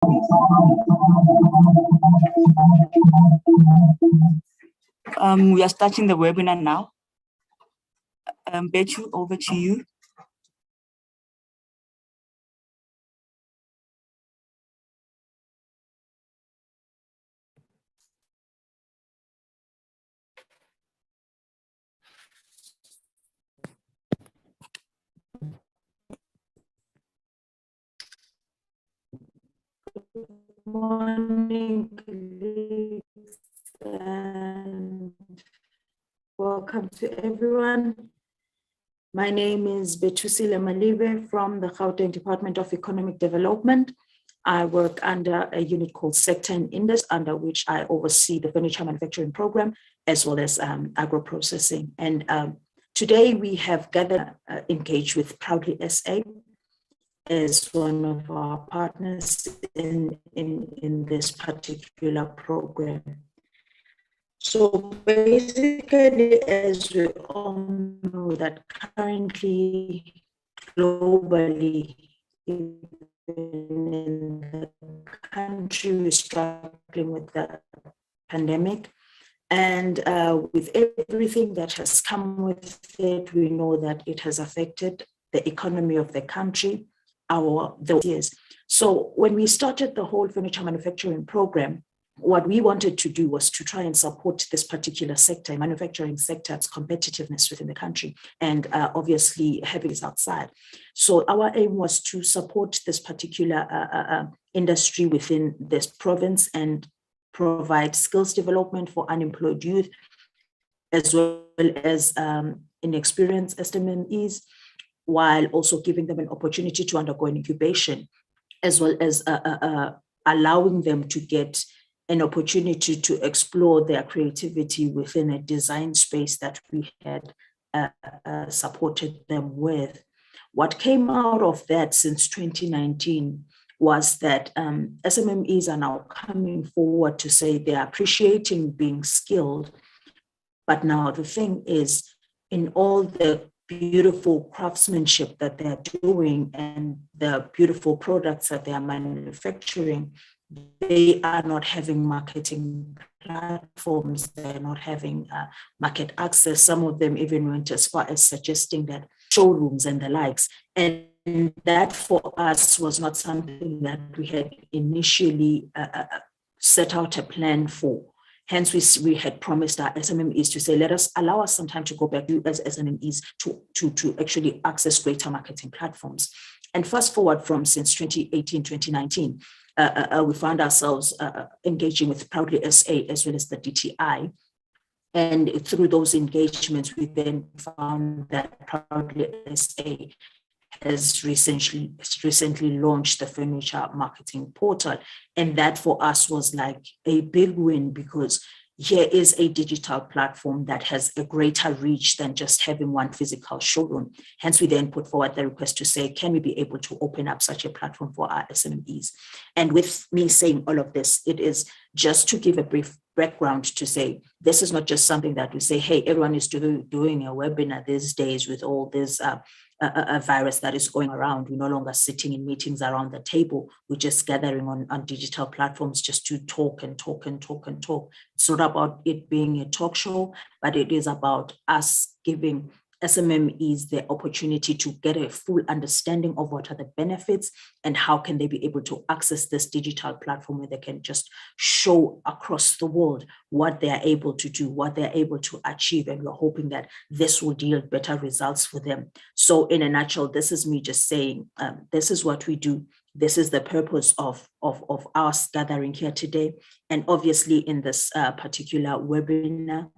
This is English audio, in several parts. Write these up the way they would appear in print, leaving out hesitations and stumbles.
We are starting the webinar now. Betu, over to you. Good morning, colleagues, and welcome to everyone. My name is Betusile Malibe from the Gauteng Department of Economic Development. I work under a unit called Sector and Industry, under which I oversee the furniture manufacturing program, as well as agro-processing. And today we have gathered, engaged with Proudly SA, as one of our partners in this particular program. So basically, as we all know, that currently globally, in the country, we're struggling with the pandemic. And with everything that has come with it, we know that it has affected the economy of the country, those years. So when we started the whole furniture manufacturing program, what we wanted to do was to try and support this particular sector, manufacturing sector's competitiveness within the country, and obviously having this outside. So our aim was to support this particular industry within this province and provide skills development for unemployed youth, as well as inexperienced SMEs, while also giving them an opportunity to undergo an incubation, as well as allowing them to get an opportunity to explore their creativity within a design space that we had supported them with. What came out of that since 2019 was that SMMEs are now coming forward to say they are appreciating being skilled, but now the thing is, in all the beautiful craftsmanship that they're doing and the beautiful products that they are manufacturing, they are not having marketing platforms, they're not having market access. Some of them even went as far as suggesting that showrooms and the likes. And that for us was not something that we had initially set out a plan for. Hence, we had promised our SMMEs to say, allow us some time to go back as SMMEs to actually access greater marketing platforms. And fast forward from since 2018, 2019, we found ourselves engaging with Proudly SA as well as the DTI. And through those engagements, we then found that Proudly SA has recently launched the furniture marketing portal. And that for us was like a big win, because here is a digital platform that has a greater reach than just having one physical showroom. Hence, we then put forward the request to say, can we be able to open up such a platform for our SMEs? And with me saying all of this, it is just to give a brief background to say, this is not just something that we say, hey, everyone is doing a webinar these days with all this a virus that is going around. We're no longer sitting in meetings around the table. We're just gathering on digital platforms just to talk and talk and talk and talk. It's not about it being a talk show, but it is about us giving SMMEs the opportunity to get a full understanding of what are the benefits and how can they be able to access this digital platform where they can just show across the world what they're able to do, what they're able to achieve. And we're hoping that this will yield better results for them. So in a nutshell, this is me just saying, this is what we do. This is the purpose of us gathering here today. And obviously in this particular webinar,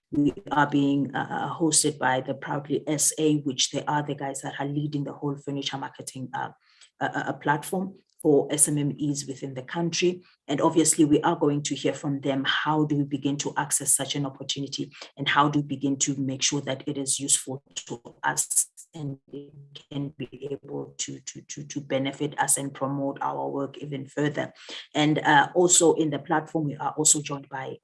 we are being hosted by the Proudly SA, which they are the guys that are leading the whole furniture marketing platform for SMMEs within the country. And obviously, we are going to hear from them. How do we begin to access such an opportunity? And how do we begin to make sure that it is useful to us and it can be able to benefit us and promote our work even further? And also in the platform, we are also joined by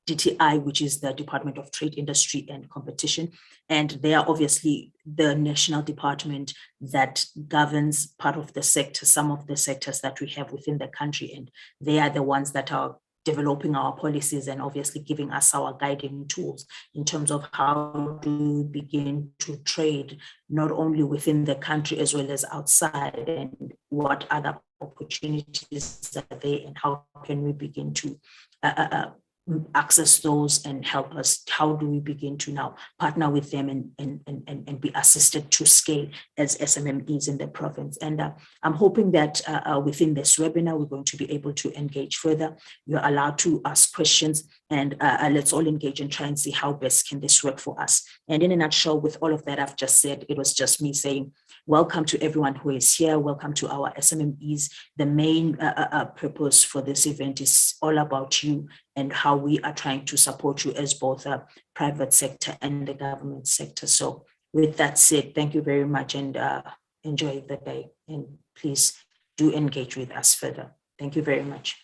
DTI, which is the Department of Trade, Industry and Competition. And they are obviously the national department that governs part of the sector, some of the sectors that we have within the country. And they are the ones that are developing our policies and obviously giving us our guiding tools in terms of how to begin to trade, not only within the country as well as outside, and what other opportunities are there and how can we begin to access those and help us. How do we begin to now partner with them and be assisted to scale as SMMEs in the province? And I'm hoping that within this webinar, we're going to be able to engage further. You're allowed to ask questions, and let's all engage and try and see how best can this work for us. And in a nutshell, with all of that I've just said, it was just me saying, welcome to everyone who is here. Welcome to our SMMEs. The main purpose for this event is all about you and how we are trying to support you as both a private sector and the government sector. So with that said, thank you very much, and enjoy the day. And please do engage with us further. Thank you very much.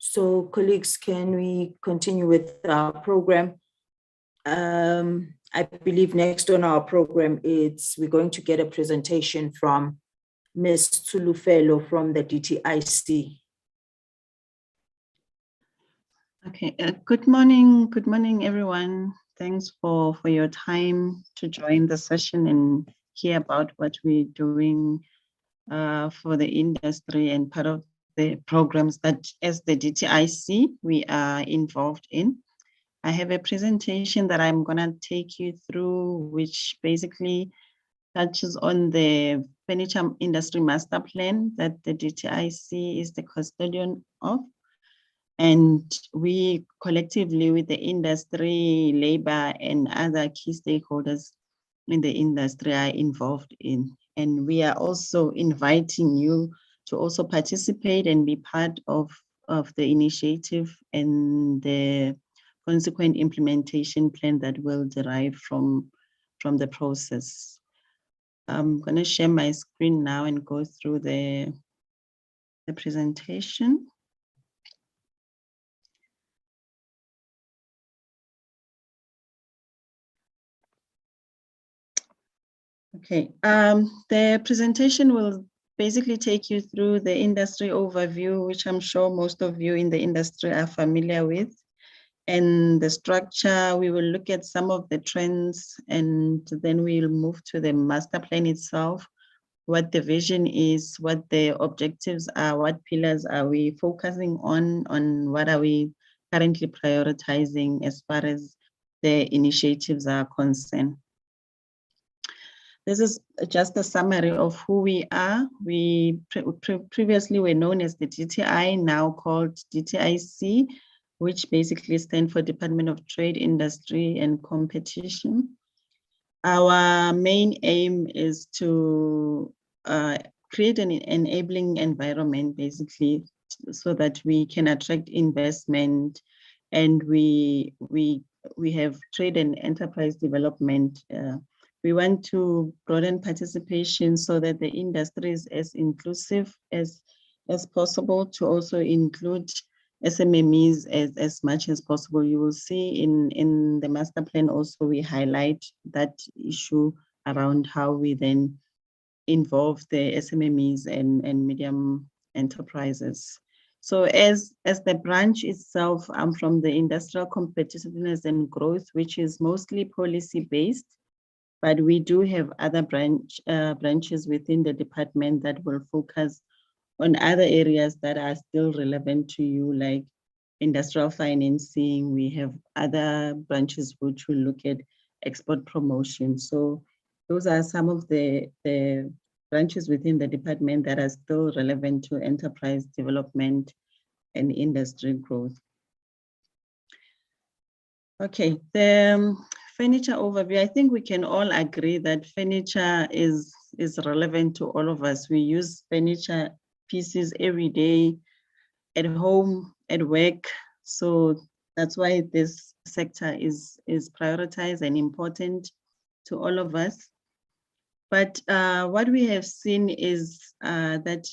So colleagues, can we continue with our program? I believe next on our program, we're going to get a presentation from Ms. Tulufelo from the DTIC. Okay, good morning, everyone. Thanks for your time to join the session and hear about what we're doing for the industry and part of the programs that as the DTIC we are involved in. I have a presentation that I'm gonna take you through, which basically touches on the furniture industry master plan that the DTIC is the custodian of. And we collectively with the industry, labor and other key stakeholders in the industry are involved in. And we are also inviting you to also participate and be part of the initiative and the consequent implementation plan that will derive from the process. I'm going to share my screen now and go through the presentation. Okay, the presentation will basically take you through the industry overview, which I'm sure most of you in the industry are familiar with. And the structure, we will look at some of the trends, and then we'll move to the master plan itself, what the vision is, what the objectives are, what pillars are we focusing on what are we currently prioritizing as far as the initiatives are concerned. This is just a summary of who we are. We previously were known as the DTI, now called DTIC, which basically stands for Department of Trade, Industry and Competition. Our main aim is to create an enabling environment, basically, so that we can attract investment, and we have trade and enterprise development. We want to broaden participation so that the industry is as inclusive as possible, to also include SMMEs as much as possible. You will see in the master plan also we highlight that issue around how we then involve the SMMEs and medium enterprises. So as the branch itself, I'm from the Industrial Competitiveness and Growth, which is mostly policy based. But we do have other branches within the department that will focus on other areas that are still relevant to you, like industrial financing. We have other branches which will look at export promotion. So those are some of the branches within the department that are still relevant to enterprise development and industry growth. Okay, the furniture overview. I think we can all agree that furniture is relevant to all of us. We use furniture pieces every day, at home, at work. So that's why this sector is prioritized and important to all of us. But what we have seen is that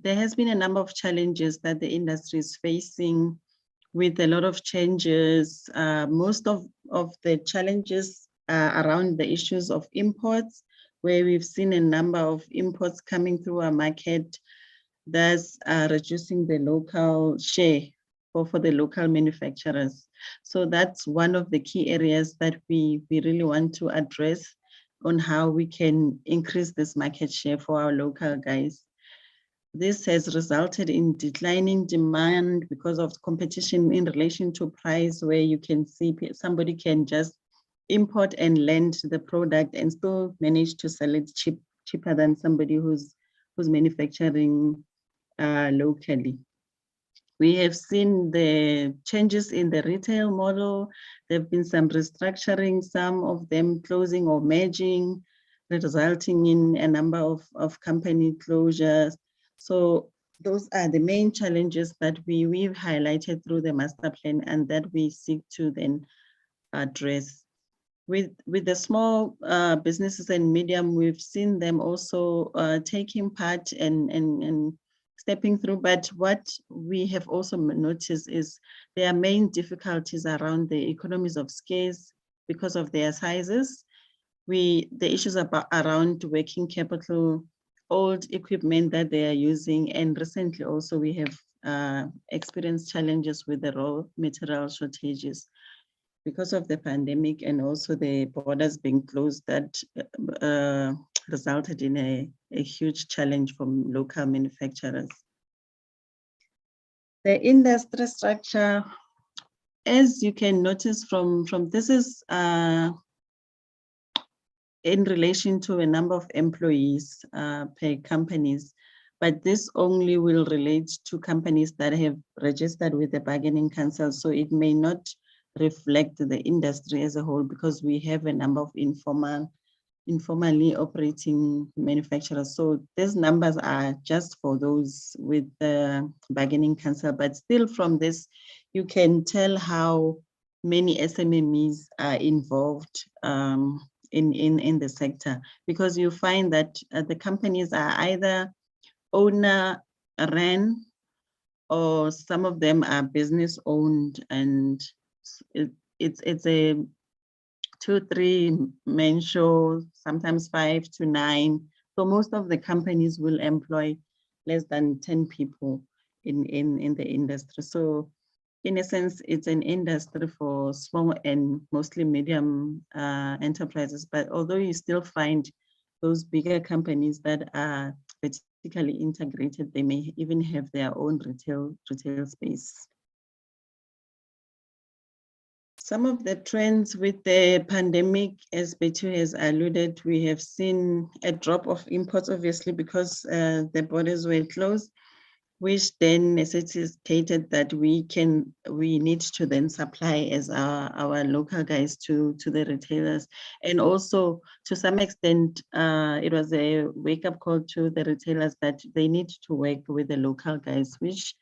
there has been a number of challenges that the industry is facing, with a lot of changes. Most of the challenges around the issues of imports, where we've seen a number of imports coming through our market, thus reducing the local share for the local manufacturers. So that's one of the key areas that we really want to address on how we can increase this market share for our local guys. This has resulted in declining demand because of competition in relation to price, where you can see somebody can just import and lend the product and still manage to sell it cheaper than somebody who's manufacturing locally. We have seen the changes in the retail model. There have been some restructuring, some of them closing or merging, resulting in a number of company closures. So those are the main challenges that we've highlighted through the master plan, and that we seek to then address. With the small businesses and medium, we've seen them also taking part and stepping through. But what we have also noticed is their main difficulties around the economies of scale because of their sizes. The issues around working capital, old equipment that they are using, and recently also we have experienced challenges with the raw material shortages because of the pandemic, and also the borders being closed, that resulted in a huge challenge for local manufacturers. The industry structure, as you can notice from this, is in relation to a number of employees per companies, but this only will relate to companies that have registered with the bargaining council. So it may not reflect the industry as a whole, because we have a number of informally operating manufacturers. So these numbers are just for those with the bargaining council, but still from this, you can tell how many SMMEs are involved in the sector, because you find that the companies are either owner-run, or some of them are business-owned, and it's a 2-3 men show, sometimes 5 to 9. So most of the companies will employ less than 10 people in the industry. So in a sense, it's an industry for small and mostly medium enterprises. But although you still find those bigger companies that are vertically integrated, they may even have their own retail space. Some of the trends with the pandemic, as Betu has alluded, we have seen a drop of imports, obviously, because the borders were closed, which then necessitated that we need to then supply as our local guys to the retailers. And also, to some extent, it was a wake-up call to the retailers that they need to work with the local guys, which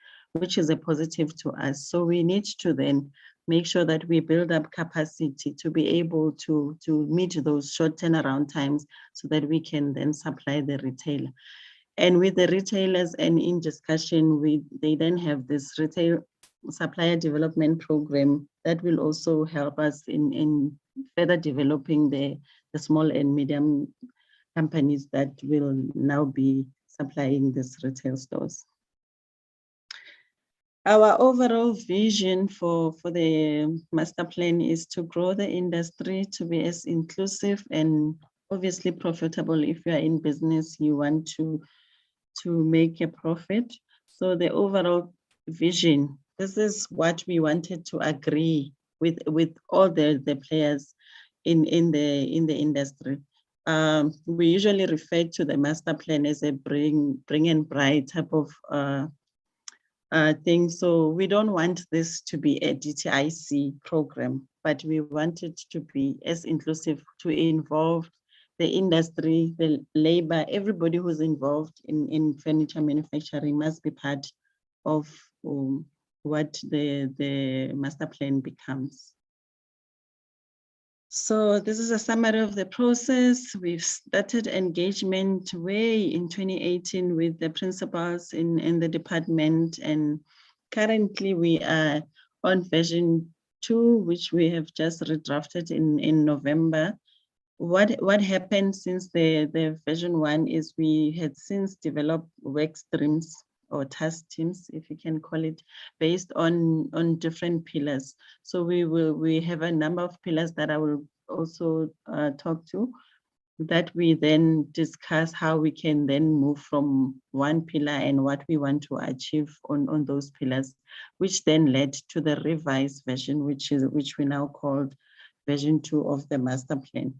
is a positive to us. So we need to then make sure that we build up capacity to be able to meet those short turnaround times, so that we can then supply the retailer. And with the retailers and in discussion, they then have this retail supplier development program that will also help us in further developing the small and medium companies that will now be supplying these retail stores. Our overall vision for the master plan is to grow the industry to be as inclusive and obviously profitable. If you are in business, you want to make a profit. So the overall vision, this is what we wanted to agree with all the players in the industry. we usually refer to the master plan as a bring and bright type of thing. So we don't want this to be a DTIC program, but we want it to be as inclusive, to involve the industry, the labor, everybody who's involved in furniture manufacturing must be part of what the master plan becomes. So this is a summary of the process. We've started engagement way in 2018 with the principals in the department, and currently we are on version 2, which we have just redrafted in November. What happened since the version 1 is we had since developed work streams or task teams, if you can call it, based on different pillars. So we have a number of pillars that I will also talk to, that we then discuss how we can then move from one pillar and what we want to achieve on those pillars, which then led to the revised version, which we now called version 2 of the master plan.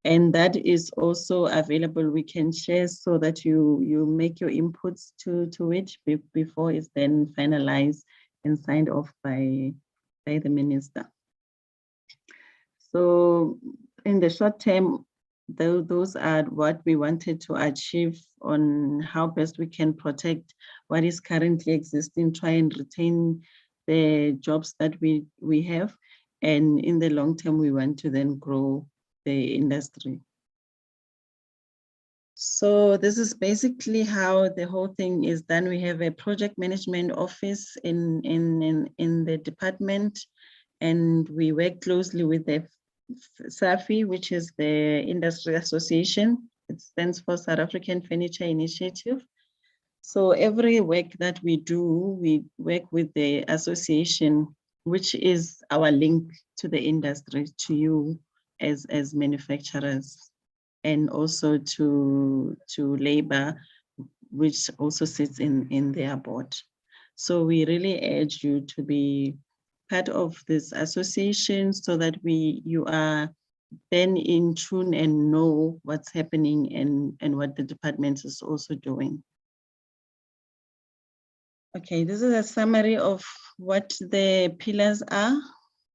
And that is also available. We can share so that you make your inputs to it before it's then finalized and signed off by the minister. So in the short term, those are what we wanted to achieve on how best we can protect what is currently existing, try and retain the jobs that we have. And in the long term, we want to then grow the industry. So this is basically how the whole thing is done. We have a project management office in the department, and we work closely with the SAFI, which is the industry association. It stands for South African Furniture Initiative. So every work that we do, we work with the association, which is our link to the industry, to you as manufacturers, and also to labor, which also sits in their board. So we really urge you to be part of this association so that you are then in tune and know what's happening and what the department is also doing. Okay, this is a summary of what the pillars are.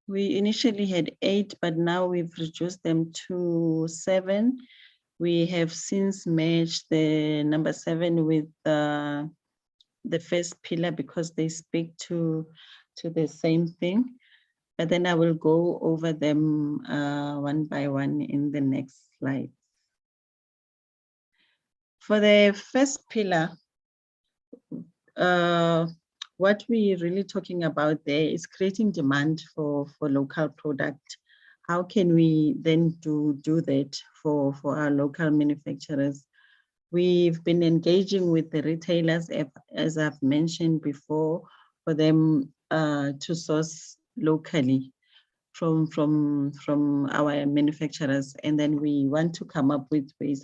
We initially had 8, but now we've reduced them to 7. We have since merged the number 7 with the first pillar because they speak to the same thing. But then I will go over them one by one in the next slide. For the first pillar, what we're really talking about there is creating demand for local product. How can we then do that for our local manufacturers? We've been engaging with the retailers, as I've mentioned before, for them to source locally from our manufacturers, and then we want to come up with ways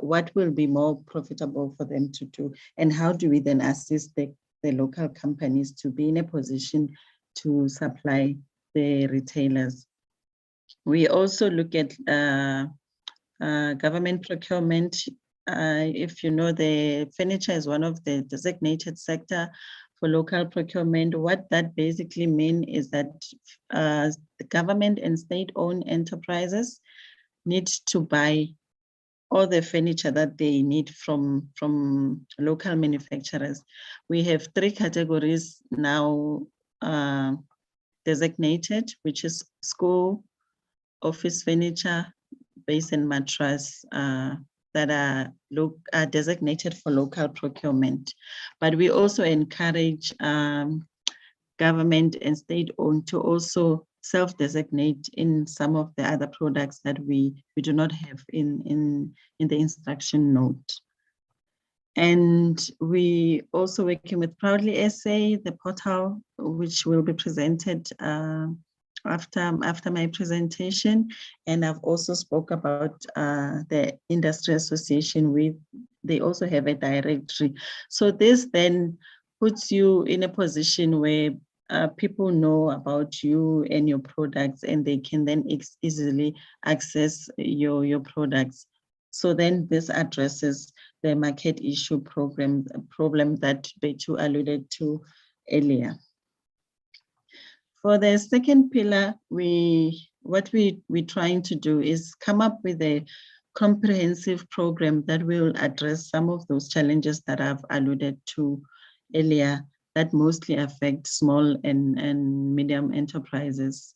what will be more profitable for them to do, and how do we then assist the local companies to be in a position to supply the retailers. We also look at government procurement. If you know, the furniture is one of the designated sector for local procurement. What that basically means is that the government and state-owned enterprises need to buy all the furniture that they need from local manufacturers. We have 3 categories now designated, which is school, office furniture, base and mattress, that are designated for local procurement. But we also encourage government and state-owned to also self-designate in some of the other products that we do not have in the instruction note. And we also working with Proudly SA, the portal, which will be presented after my presentation. And I've also spoke about the industry association. They also have a directory. So this then puts you in a position where people know about you and your products, and they can then easily access your products. So then this addresses the market issue problem that Betu alluded to earlier. For the second pillar, what we're trying to do is come up with a comprehensive program that will address some of those challenges that I've alluded to earlier that mostly affect small and medium enterprises.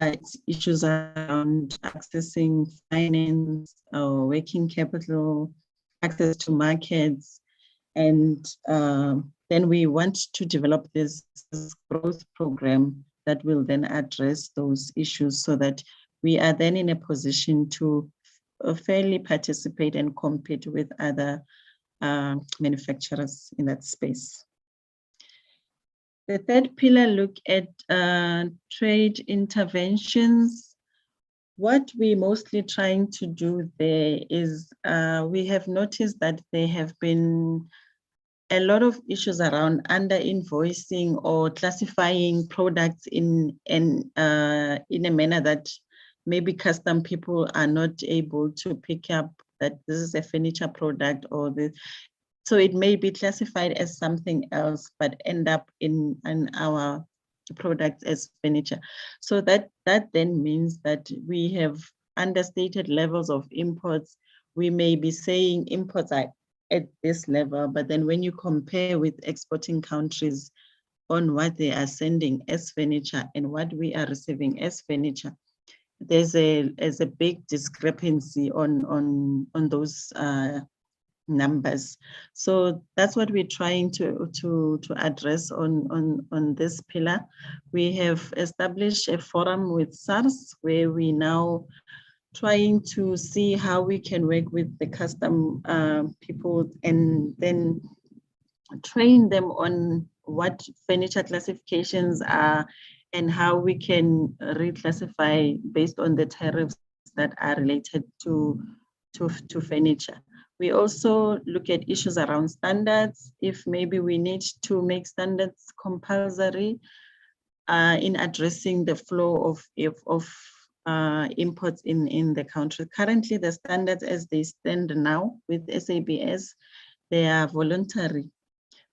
It's issues around accessing finance or working capital, access to markets, and then we want to develop this growth program that will then address those issues so that we are then in a position to fairly participate and compete with other manufacturers in that space. The third pillar look at trade interventions. What we're mostly trying to do there is we have noticed that there have been a lot of issues around under invoicing or classifying products in a manner that maybe custom people are not able to pick up that this is a furniture product or this. So it may be classified as something else, but end up in our product as furniture. So that then means that we have understated levels of imports. We may be saying imports are at this level, but then when you compare with exporting countries on what they are sending as furniture and what we are receiving as furniture, there's a big discrepancy on those numbers. So that's what we're trying to address on this pillar. We have established a forum with SARS where we now trying to see how we can work with the custom people and then train them on what furniture classifications are and how we can reclassify based on the tariffs that are related to furniture. We also look at issues around standards, if maybe we need to make standards compulsory in addressing the flow of imports in the country. Currently, the standards as they stand now with SABS, they are voluntary,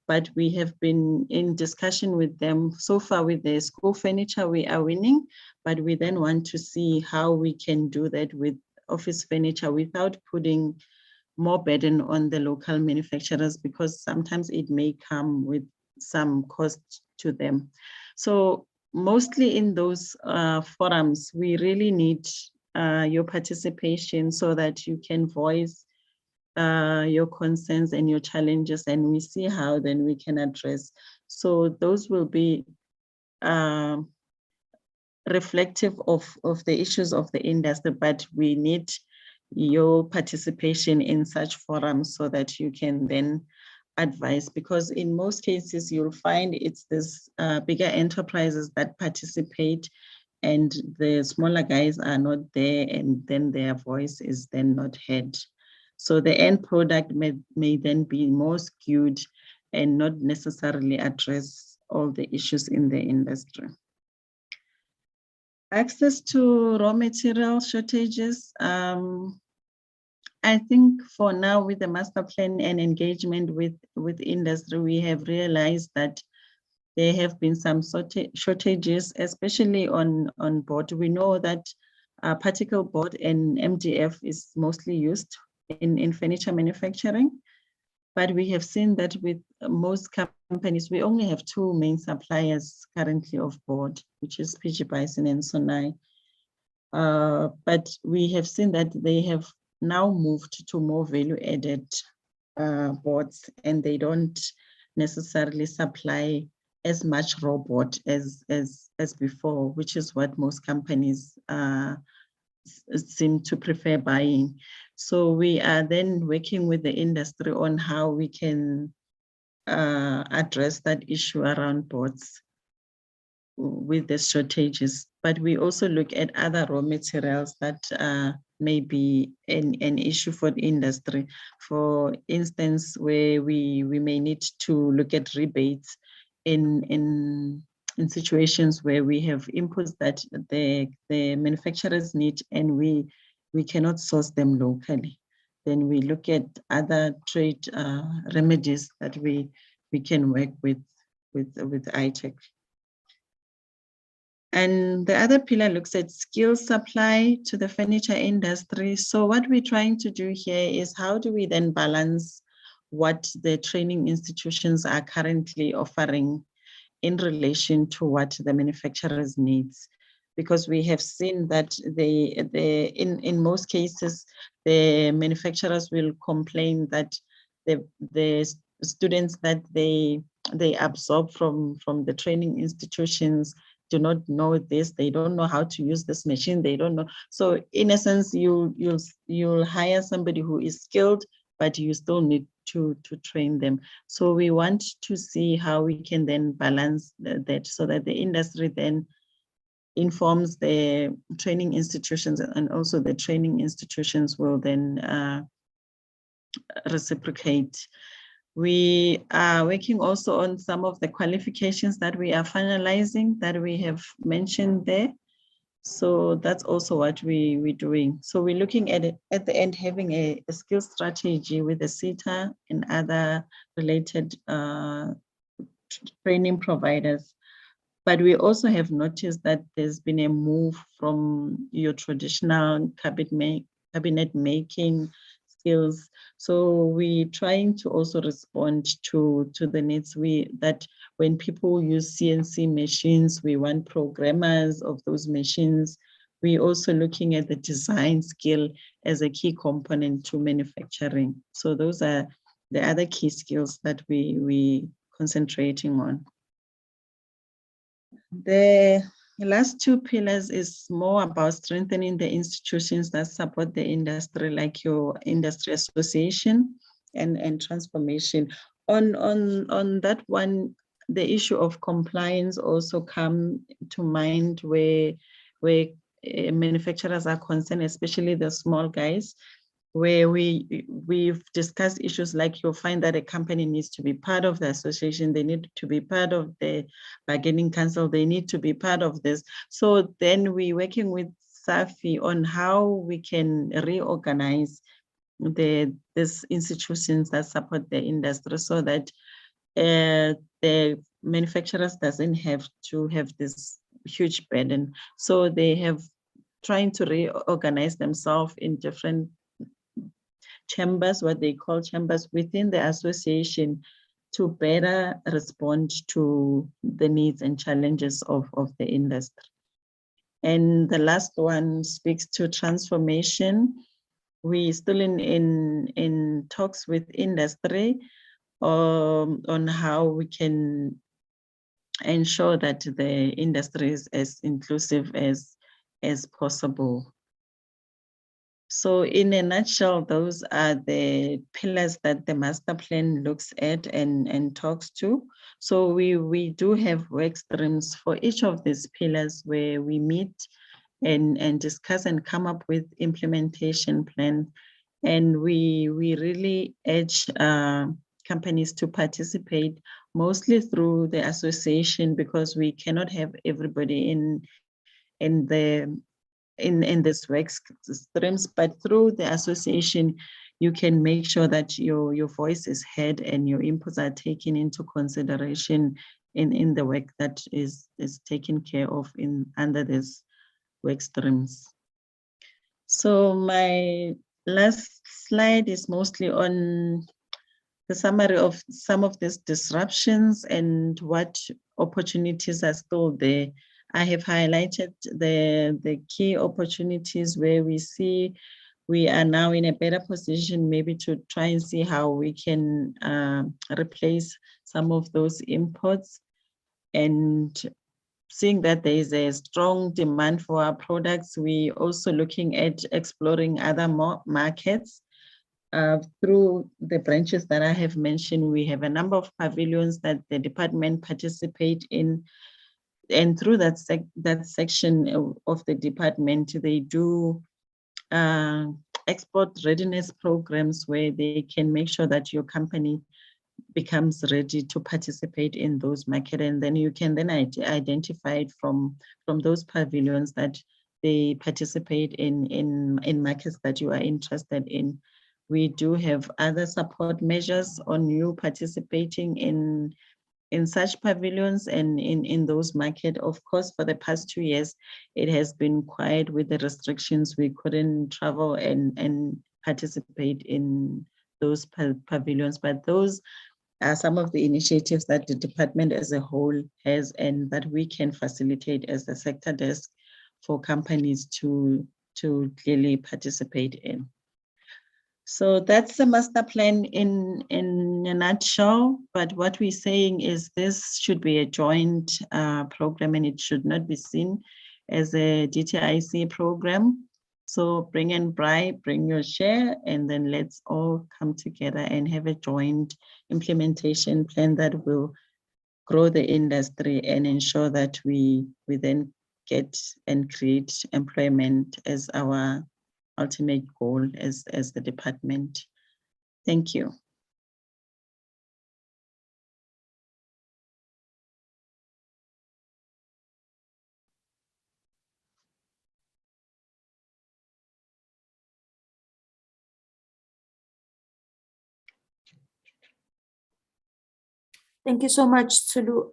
but we have been in discussion with them. So far with the school furniture, we are winning, but we then want to see how we can do that with office furniture without putting more burden on the local manufacturers, because sometimes it may come with some cost to them. So mostly in those forums, we really need your participation so that you can voice your concerns and your challenges, and we see how then we can address. So those will be reflective of the issues of the industry, but we need your participation in such forums so that you can then advise, because in most cases you'll find it's this bigger enterprises that participate and the smaller guys are not there, and then their voice is then not heard. So the end product may then be more skewed and not necessarily address all the issues in the industry. Access to raw material shortages. I think for now, with the master plan and engagement with industry, we have realized that there have been some shortages, especially on board. We know that particle board and MDF is mostly used in furniture manufacturing, but we have seen that with most companies, we only have two main suppliers currently of board, which is PG Bison and Sonai. But we have seen that they have now moved to more value-added boards, and they don't necessarily supply as much raw board as before, which is what most companies seem to prefer buying. So we are then working with the industry on how we can address that issue around boards with the shortages. But we also look at other raw materials that may be an issue for the industry. For instance, where we may need to look at rebates in situations where we have inputs that the manufacturers need and we cannot source them locally. Then we look at other trade remedies that we can work with ITEC. And the other pillar looks at skill supply to the furniture industry. So what we're trying to do here is how do we then balance what the training institutions are currently offering in relation to what the manufacturers needs, because we have seen that in most cases the manufacturers will complain that the students that they absorb from the training institutions do not know this, they don't know how to use this machine, they don't know. So in essence, you'll hire somebody who is skilled, but you still need to train them. So we want to see how we can then balance that so that the industry then informs the training institutions, and also the training institutions will then reciprocate. We are working also on some of the qualifications that we are finalizing that we have mentioned there. So that's also what we're doing. So we're looking at it at the end, having a skill strategy with the CETA and other related training providers. But we also have noticed that there's been a move from your traditional cabinet making skills. So we're trying to also respond to the needs that when people use CNC machines, we want programmers of those machines. We're also looking at the design skill as a key component to manufacturing. So those are the other key skills that we concentrating on. The last two pillars is more about strengthening the institutions that support the industry, like your industry association and transformation. On that one, the issue of compliance also come to mind where manufacturers are concerned, especially the small guys, where we've discussed issues like you'll find that a company needs to be part of the association, they need to be part of the bargaining council, they need to be part of this. So then we're working with SAFI on how we can reorganize these institutions that support the industry so that the manufacturers doesn't have to have this huge burden. So they have trying to reorganize themselves in different chambers, what they call chambers within the association, to better respond to the needs and challenges of the industry. And the last one speaks to transformation. We still in talks with industry on how we can ensure that the industry is as inclusive as possible. So in a nutshell, those are the pillars that the master plan looks at and talks to. So we do have work streams for each of these pillars where we meet and discuss and come up with implementation plan. And we really urge companies to participate mostly through the association, because we cannot have everybody in this work streams, but through the association, you can make sure that your voice is heard and your inputs are taken into consideration in the work that is taken care of under these work streams. So my last slide is mostly on the summary of some of these disruptions and what opportunities are still there. I have highlighted the key opportunities where we see we are now in a better position maybe to try and see how we can replace some of those imports, and seeing that there is a strong demand for our products. We also looking at exploring other markets. Through the branches that I have mentioned, we have a number of pavilions that the department participate in. And through that section of the department, they do export readiness programs where they can make sure that your company becomes ready to participate in those markets, and then you can then identify it from those pavilions that they participate in markets that you are interested in. We do have other support measures on you participating in such pavilions and in those markets. Of course, for the past 2 years, it has been quiet with the restrictions. We couldn't travel and participate in those pavilions, but those are some of the initiatives that the department as a whole has and that we can facilitate as the sector desk for companies to clearly participate in. So that's the master plan in a nutshell. But what we're saying is this should be a joint program, and it should not be seen as a DTIC program. So bring and buy, bring your share, and then let's all come together and have a joint implementation plan that will grow the industry and ensure that we then get and create employment as our ultimate goal as the department. Thank you. Thank you so much, Tulu.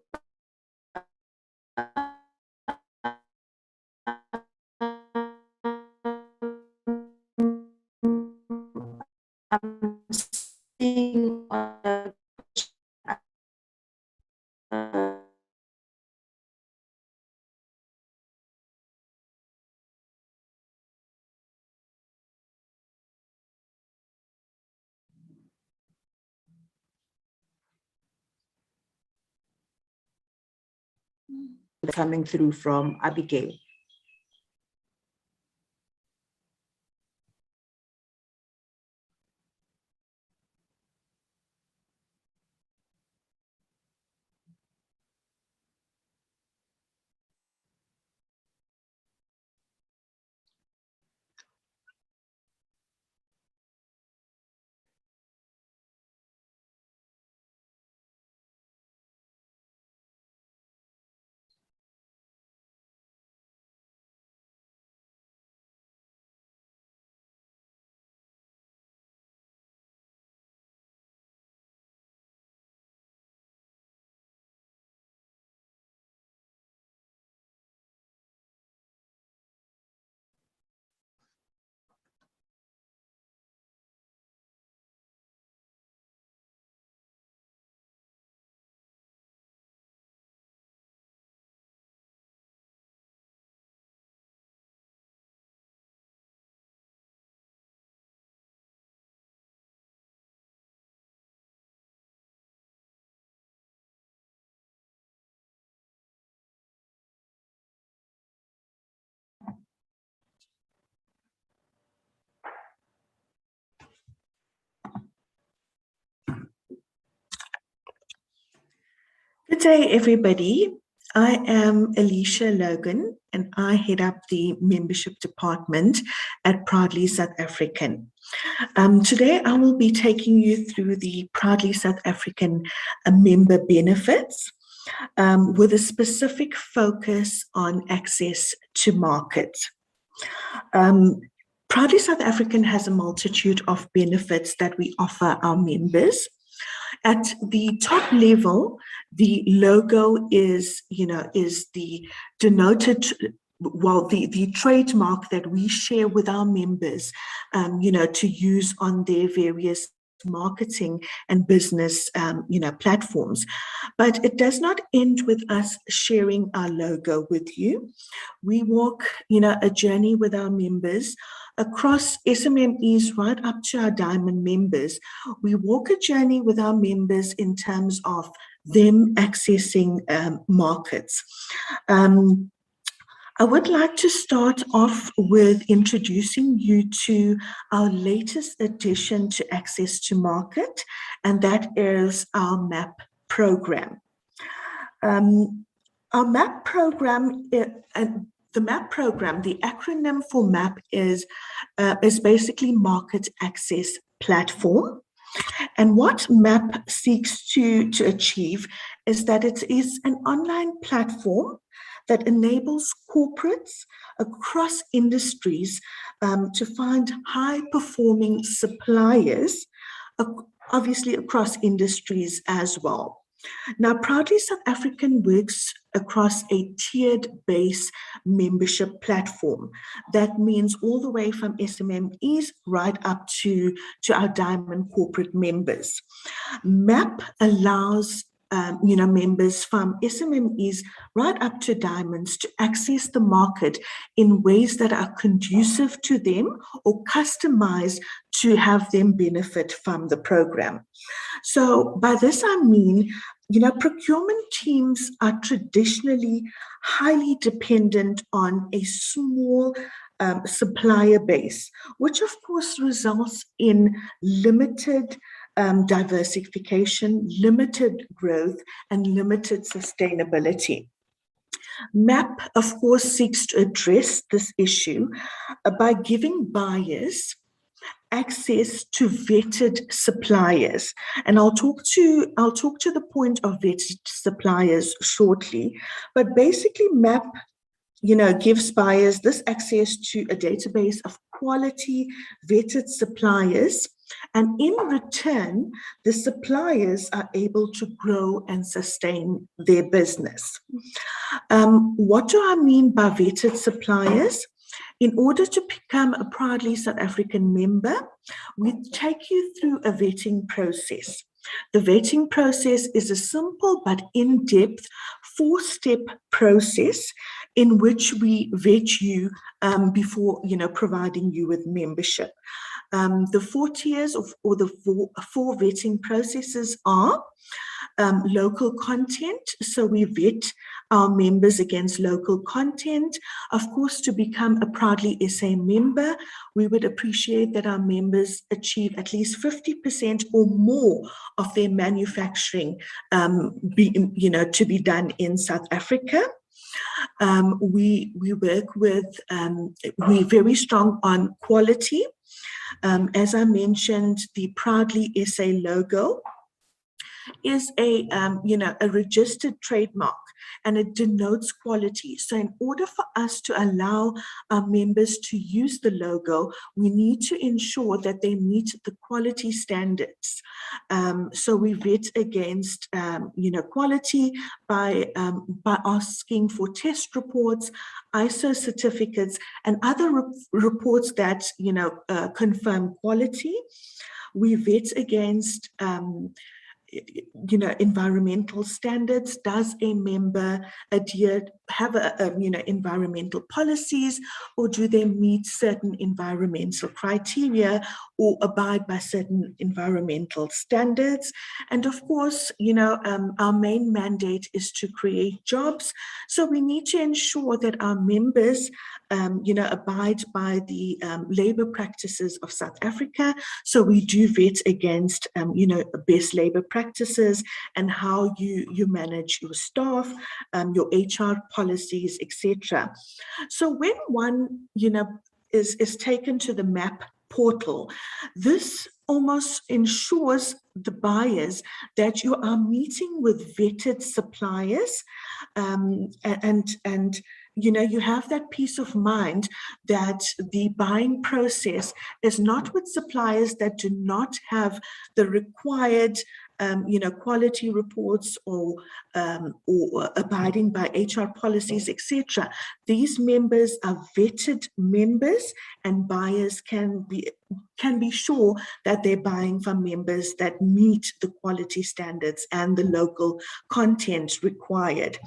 I'm seeing coming through from Abigail. Good day, everybody. I am Alicia Logan, and I head up the membership department at Proudly South African. Today, I will be taking you through the Proudly South African member benefits with a specific focus on access to market. Proudly South African has a multitude of benefits that we offer our members. At the top level, the logo is the denoted, well, the trademark that we share with our members, to use on their various marketing and business, platforms. But it does not end with us sharing our logo with you. We walk, a journey with our members across SMMEs right up to our diamond members. We walk a journey with our members in terms of them accessing markets. I would like to start off with introducing you to our latest addition to Access to Market, and that is our MAP program. Our MAP program, the MAP program, the acronym for MAP is basically Market Access Platform. And what MAP seeks to achieve is that it is an online platform that enables corporates across industries to find high-performing suppliers, obviously across industries as well. Now, Proudly South African works across a tiered base membership platform. That means all the way from SMMEs right up to our Diamond corporate members. MAP allows members from SMMEs right up to Diamonds to access the market in ways that are conducive to them or customized to have them benefit from the program. So by this I mean, procurement teams are traditionally highly dependent on a small supplier base, which of course results in limited diversification, limited growth, and limited sustainability. MAP, of course, seeks to address this issue by giving buyers access to vetted suppliers. And I'll talk to the point of vetted suppliers shortly. But basically, MAP gives buyers this access to a database of quality vetted suppliers. And in return, the suppliers are able to grow and sustain their business. What do I mean by vetted suppliers? In order to become a Proudly South African member, we take you through a vetting process. The vetting process is a simple but in-depth 4-step process in which we vet you before providing you with membership. The 4 tiers or the four vetting processes are local content. So we vet our members against local content. Of course, to become a Proudly SA member, we would appreciate that our members achieve at least 50% or more of their manufacturing to be done in South Africa. We work with, we're very strong on quality. As I mentioned, the Proudly SA logo is a registered trademark, and it denotes quality. So in order for us to allow our members to use the logo, we need to ensure that they meet the quality standards. So we vet against quality by asking for test reports, ISO certificates, and other reports that confirm quality. We vet against environmental standards. Does a member have environmental policies, or do they meet certain environmental criteria or abide by certain environmental standards? And of course, our main mandate is to create jobs. So we need to ensure that our members abide by the labor practices of South Africa. So we do vet against, best labor practices and how you manage your staff, your HR policies, etc. So when one, is taken to the MAP portal, this almost ensures the buyers that you are meeting with vetted suppliers, and you have that peace of mind that the buying process is not with suppliers that do not have the required quality reports or abiding by HR policies, etc. These members are vetted members, and buyers can be sure that they're buying from members that meet the quality standards and the local content required.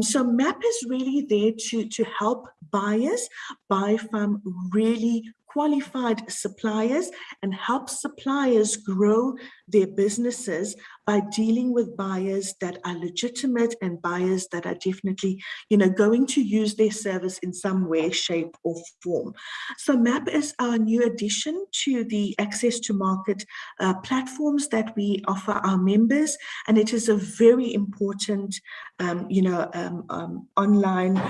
So MAP is really there to help buyers buy from really qualified suppliers and help suppliers grow their businesses by dealing with buyers that are legitimate and buyers that are definitely, you know, going to use their service in some way, shape or form. So MAP is our new addition to the access to market platforms that we offer our members, and it is a very important, online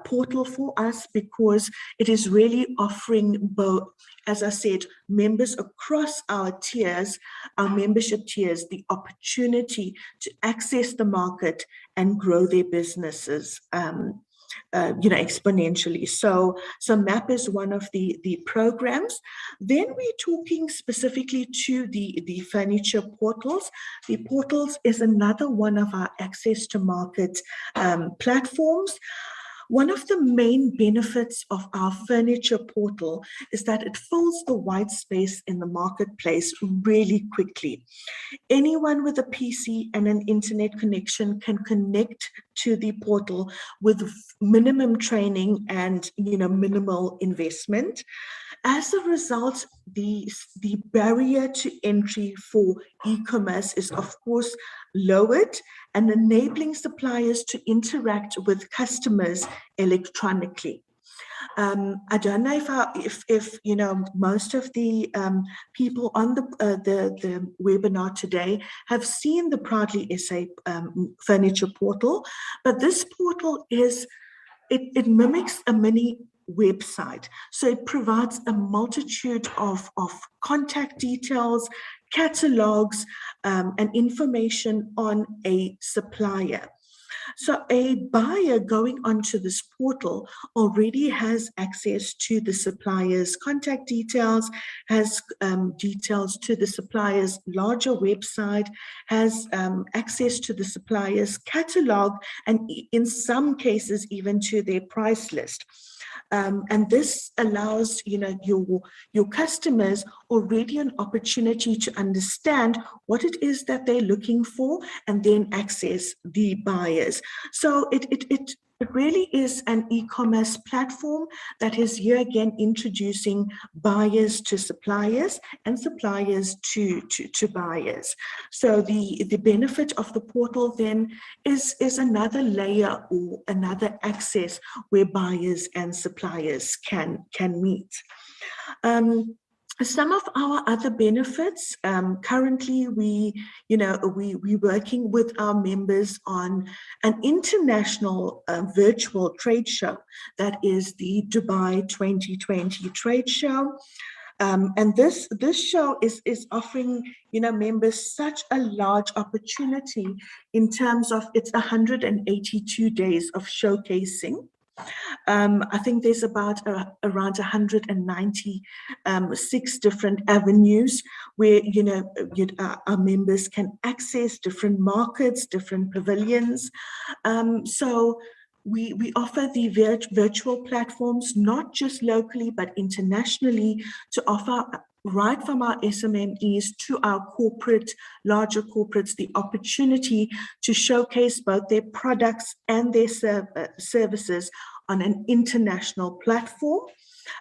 portal for us, because it is really offering both, as I said, members across our tiers, our membership tiers, the opportunity to access the market and grow their businesses, exponentially. So MAP is one of the programs. Then we're talking specifically to the furniture portals. The portals is another one of our access to market platforms. One of the main benefits of our furniture portal is that it fills the white space in the marketplace really quickly. Anyone with a PC and an internet connection can connect to the portal with minimum training and, minimal investment. As a result, the barrier to entry for e-commerce is, of course, lowered, and enabling suppliers to interact with customers electronically. I don't know if most of the people on the webinar today have seen the Proudly SA furniture portal, but this portal it mimics a mini website. So it provides a multitude of contact details, catalogs, and information on a supplier. So a buyer going onto this portal already has access to the supplier's contact details, has details to the supplier's larger website, has access to the supplier's catalog, and in some cases even to their price list. And this allows your customers already an opportunity to understand what it is that they're looking for, and then access the buyers. So it really is an e-commerce platform that is here again introducing buyers to suppliers and suppliers to buyers. So the benefit of the portal then is another layer or another access where buyers and suppliers can meet. Some of our other benefits, currently we're working with our members on an international virtual trade show, that is the Dubai 2020 trade show. And this show is offering members such a large opportunity in terms of its 182 days of showcasing. I think there's about around 196 different avenues where our members can access different markets, different pavilions. So we offer the virtual platforms, not just locally but internationally, to offer right from our SMMEs to our larger corporates, the opportunity to showcase both their products and their services on an international platform,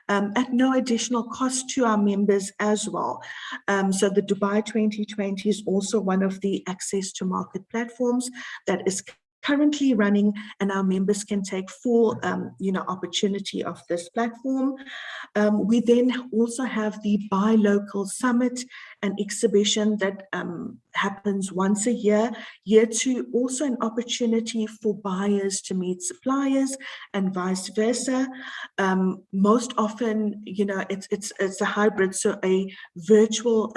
at no additional cost to our members as well. So the Dubai 2020 is also one of the access to market platforms that is currently running, and our members can take full opportunity of this platform. We then also have the Buy Local Summit and exhibition that happens once a year. Year two, also an opportunity for buyers to meet suppliers and vice versa. Most often, it's a hybrid, so a virtual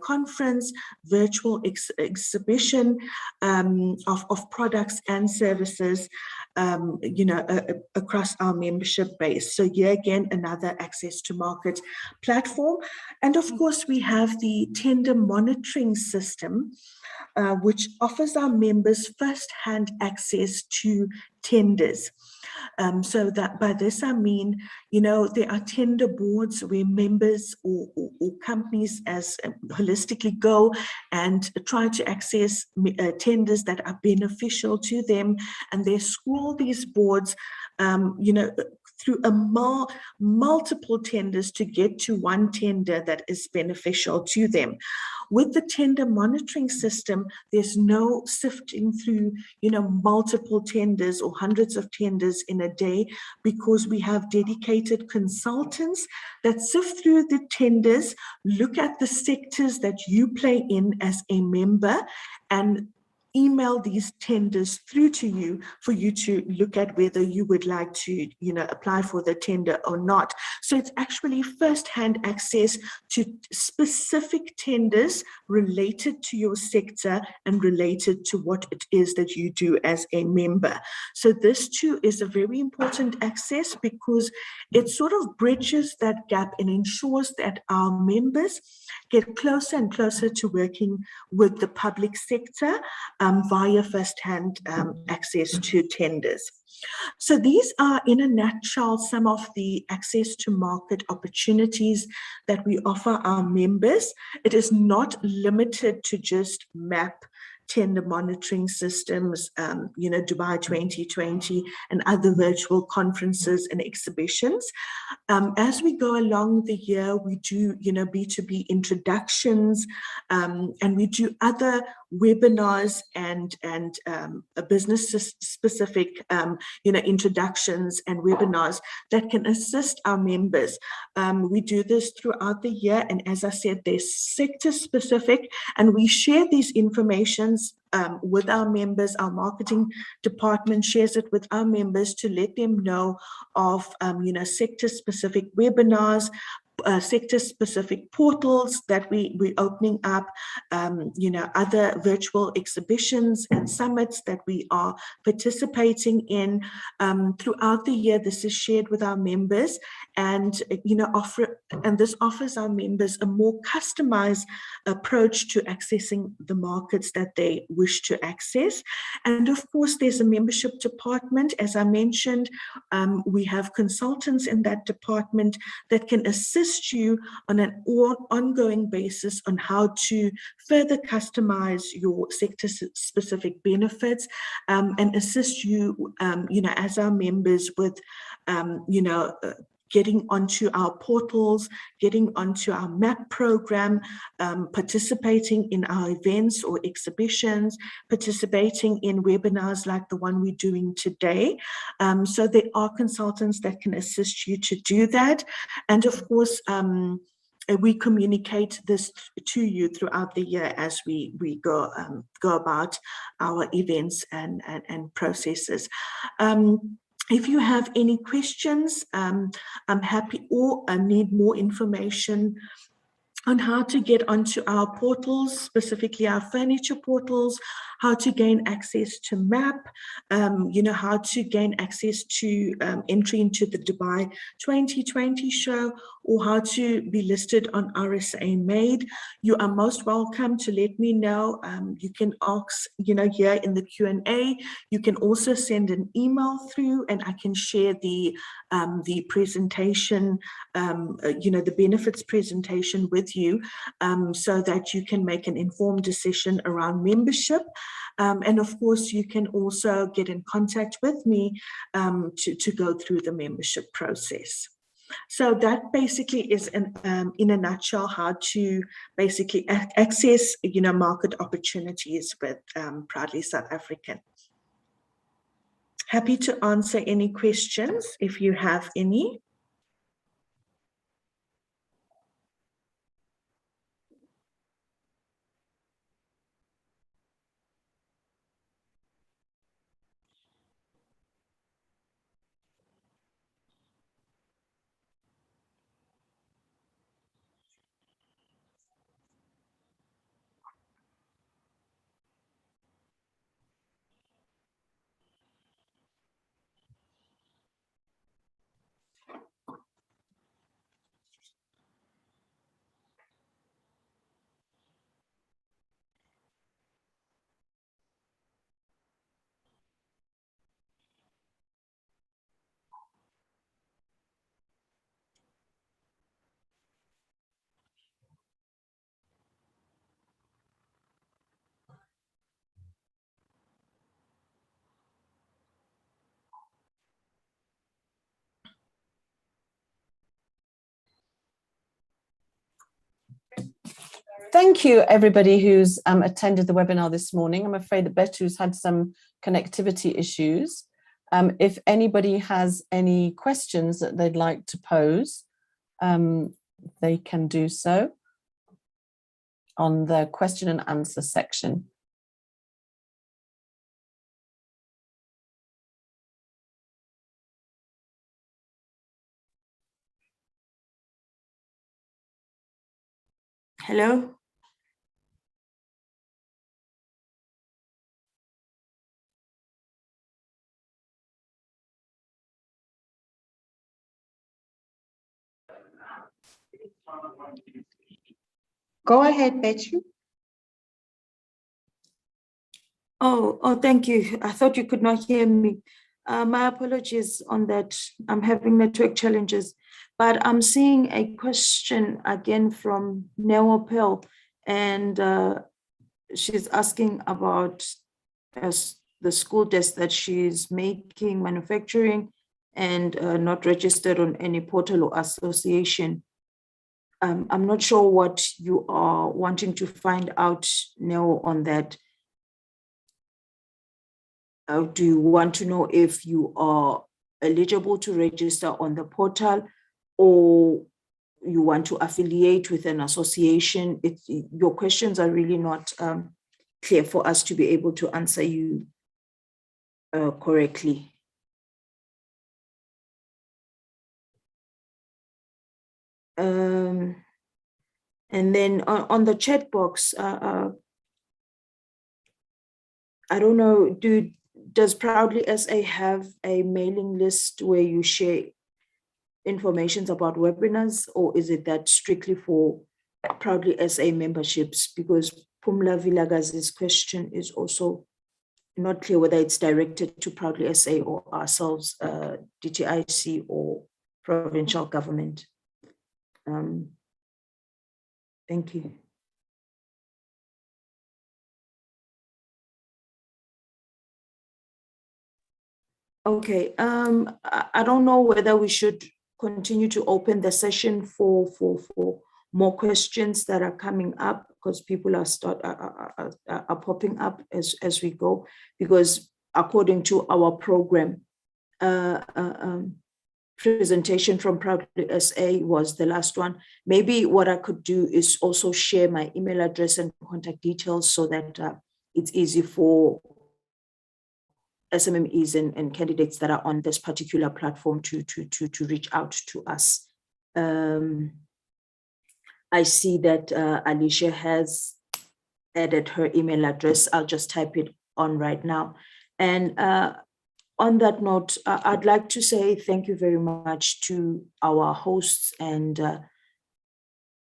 conference, virtual exhibition of products and services across our membership base. So here again, another access to market platform. And of course, we have the tender monitoring system, which offers our members first-hand access to tenders. So that by this I mean, there are tender boards where members or companies as holistically go and try to access tenders that are beneficial to them, and they scroll these boards, through multiple tenders to get to one tender that is beneficial to them. With the tender monitoring system, there's no sifting through, multiple tenders or hundreds of tenders in a day, because we have dedicated consultants that sift through the tenders, look at the sectors that you play in as a member, and email these tenders through to you for you to look at whether you would like to, apply for the tender or not. So it's actually first-hand access to specific tenders related to your sector and related to what it is that you do as a member. So this too is a very important access, because it sort of bridges that gap and ensures that our members get closer and closer to working with the public sector via first-hand access to tenders. So these are, in a nutshell, some of the access to market opportunities that we offer our members. It is not limited to just MAP, tender monitoring systems, Dubai 2020 and other virtual conferences and exhibitions. As we go along the year, we do, B2B introductions, and we do other webinars and business-specific, introductions and webinars that can assist our members. We do this throughout the year, and as I said, they're sector-specific, and we share these informations with our members. Our marketing department shares it with our members to let them know of, sector-specific webinars, sector-specific portals that we're opening up, other virtual exhibitions and summits that we are participating in throughout the year. This is shared with our members, and this offers our members a more customized approach to accessing the markets that they wish to access. And of course, there's a membership department. As I mentioned, we have consultants in that department that can assist you on an ongoing basis on how to further customize your sector-specific benefits, and assist you, as our members with, getting onto our portals, getting onto our MAP program, participating in our events or exhibitions, participating in webinars like the one we're doing today. So there are consultants that can assist you to do that. And of course, we communicate this to you throughout the year as we go about our events and processes. If you have any questions, I'm happy, or need more information on how to get onto our portals, specifically our furniture portals, how to gain access to MAP, how to gain access to entry into the Dubai 2020 show, or how to be listed on RSA Made, you are most welcome to let me know. You can ask, here in the Q&A. You can also send an email through, and I can share the presentation, the benefits presentation with you, so that you can make an informed decision around membership. And of course, you can also get in contact with me to go through the membership process. So that basically is, in a nutshell, how to basically access, market opportunities with Proudly South African. Happy to answer any questions if you have any. Thank you, everybody who's attended the webinar this morning. I'm afraid that Betu's had some connectivity issues. If anybody has any questions that they'd like to pose, they can do so on the question and answer section. Hello? Go ahead, Betu. Oh, thank you. I thought you could not hear me. My apologies on that. I'm having network challenges, but I'm seeing a question again from Neo Pearl, and she's asking about the school desk that she's making, manufacturing, and not registered on any portal or association. I'm not sure what you are wanting to find out, Neo, on that. Do you want to know if you are eligible to register on the portal, or you want to affiliate with an association? Your questions are really not clear for us to be able to answer you correctly. And then on the chat box, I don't know, does Proudly SA have a mailing list where you share information about webinars, or is it that strictly for Proudly SA memberships? Because Pumla Vilagazi's question is also not clear whether it's directed to Proudly SA or ourselves, DTIC or provincial government. Thank you. Okay, I don't know whether we should continue to open the session for more questions that are coming up, because people are popping up as we go, because according to our program, presentation from Proudly SA was the last one. Maybe what I could do is also share my email address and contact details so that it's easy for SMMEs and candidates that are on this particular platform to reach out to us. I see that Alicia has added her email address. I'll just type it on right now. And on that note, I'd like to say thank you very much to our hosts and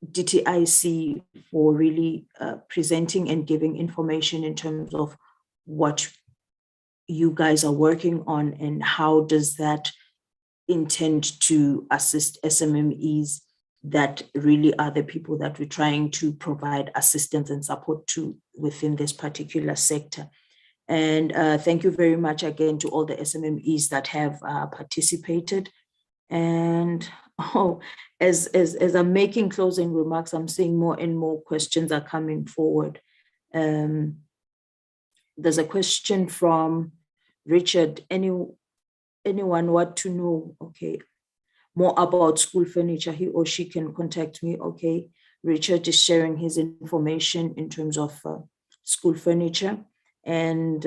DTIC for really presenting and giving information in terms of what you guys are working on and how does that intend to assist SMMEs that really are the people that we're trying to provide assistance and support to within this particular sector. And thank you very much again to all the SMMEs that have participated. And as I'm making closing remarks, I'm seeing more and more questions are coming forward. There's a question from Richard. Anyone want to know, okay, more about school furniture, he or she can contact me. Okay, Richard is sharing his information in terms of school furniture. And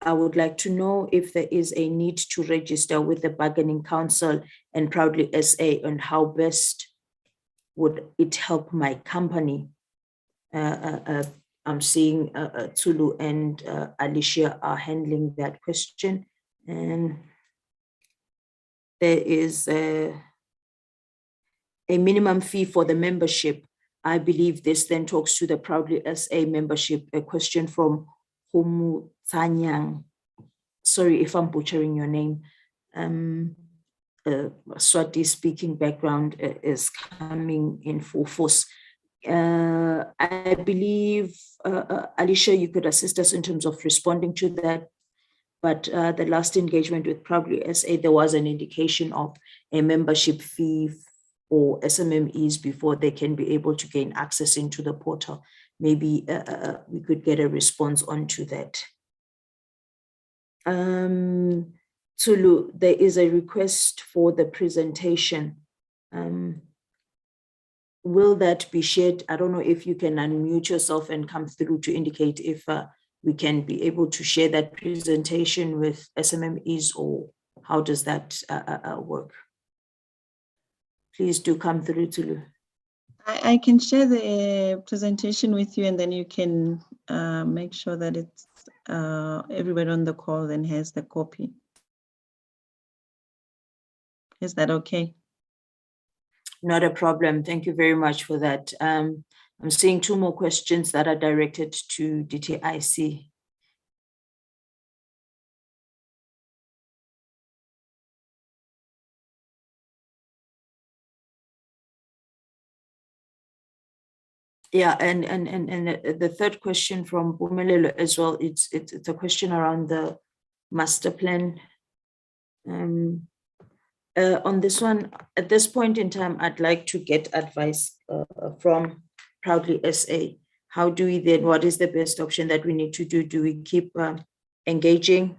I would like to know if there is a need to register with the Bargaining Council and Proudly SA, and how best would it help my company. I'm seeing Tulu and Alicia are handling that question. And there is a minimum fee for the membership. I believe this then talks to the Proudly SA membership. A question from Homu Tanyang. Sorry if I'm butchering your name. Swati speaking background is coming in full force. I believe, Alicia, you could assist us in terms of responding to that. But the last engagement with Proudly SA, there was an indication of a membership fee or SMMEs before they can be able to gain access into the portal. Maybe we could get a response onto that. Tulu, there is a request for the presentation. Will that be shared? I don't know if you can unmute yourself and come through to indicate if we can be able to share that presentation with SMMEs, or how does that work? Please do come through, Tulu. I can share the presentation with you, and then you can make sure that it's everyone on the call then has the copy. Is that okay? Not a problem. Thank you very much for that. I'm seeing 2 more questions that are directed to DTIC. Yeah, and the third question from Bumelelo as well, it's a question around the master plan. On this one, at this point in time, I'd like to get advice from Proudly SA. How do we then, what is the best option that we need to do? Do we keep engaging,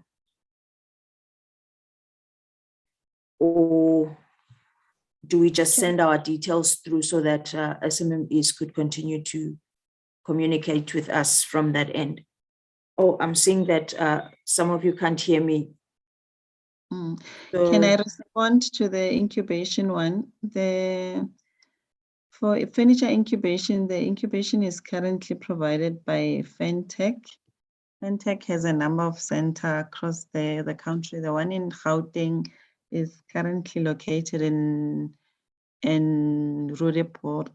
or do we just send our details through so that SMMEs could continue to communicate with us from that end? Oh, I'm seeing that some of you can't hear me. So, can I respond to the incubation one? For furniture incubation, the incubation is currently provided by Fentech. Fentech has a number of centers across the country. The one in Gauteng is currently located in Roodepoort.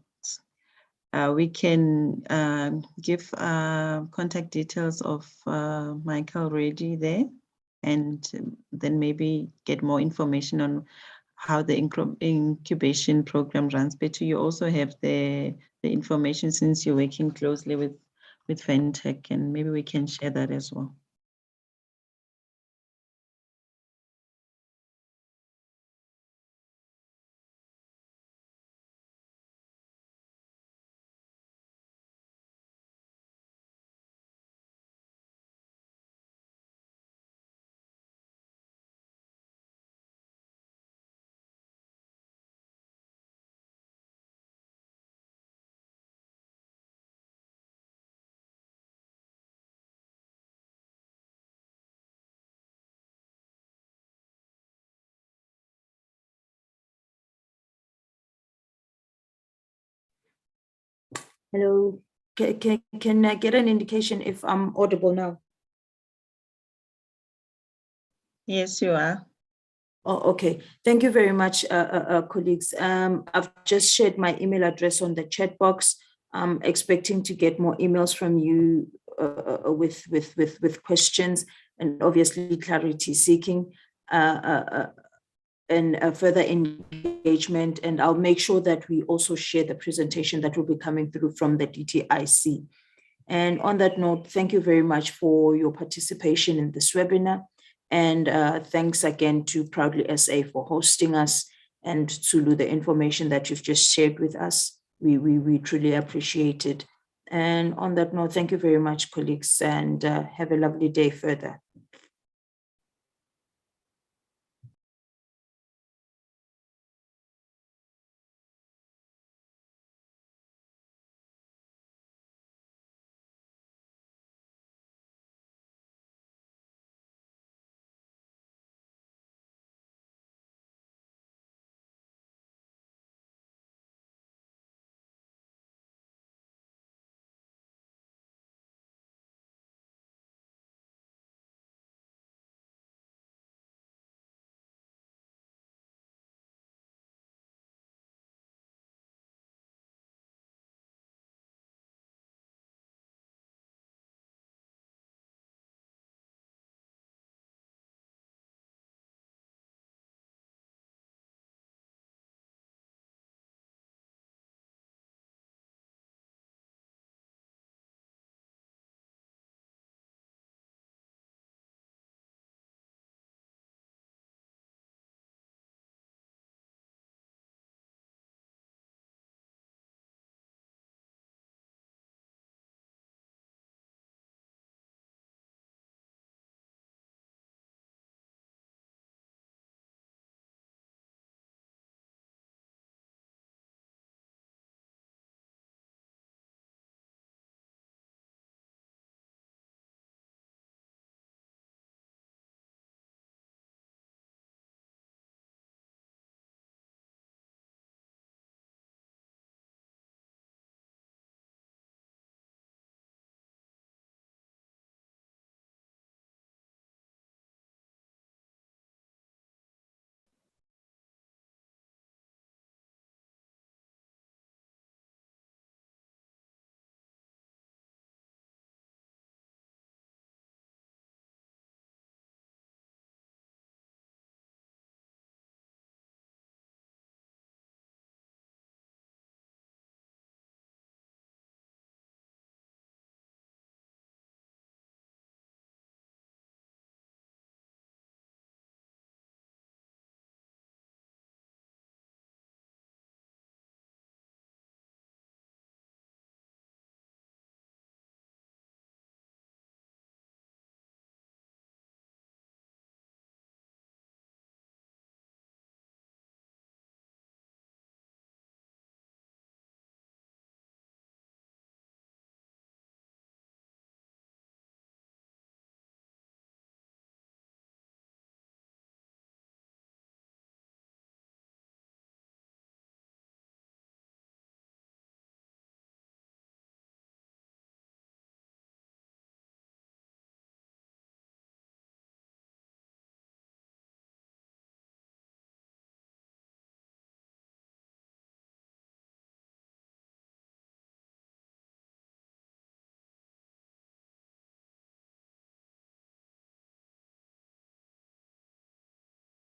We can give contact details of Michael Reddy there, and then maybe get more information on how the incubation program runs. But you also have the information, since you're working closely with Fentech, and maybe we can share that as well. hello, can I get an indication if I'm audible now? Yes, you are. Oh, okay. Thank you very much, colleagues. I've just shared my email address on the chat box. I'm expecting to get more emails from you with questions, and obviously clarity seeking and further engagement. And I'll make sure that we also share the presentation that will be coming through from the DTIC. And on that note, thank you very much for your participation in this webinar. And thanks again to Proudly SA for hosting us, and Tulu, the information that you've just shared with us. We truly appreciate it. And on that note, thank you very much, colleagues, and have a lovely day further.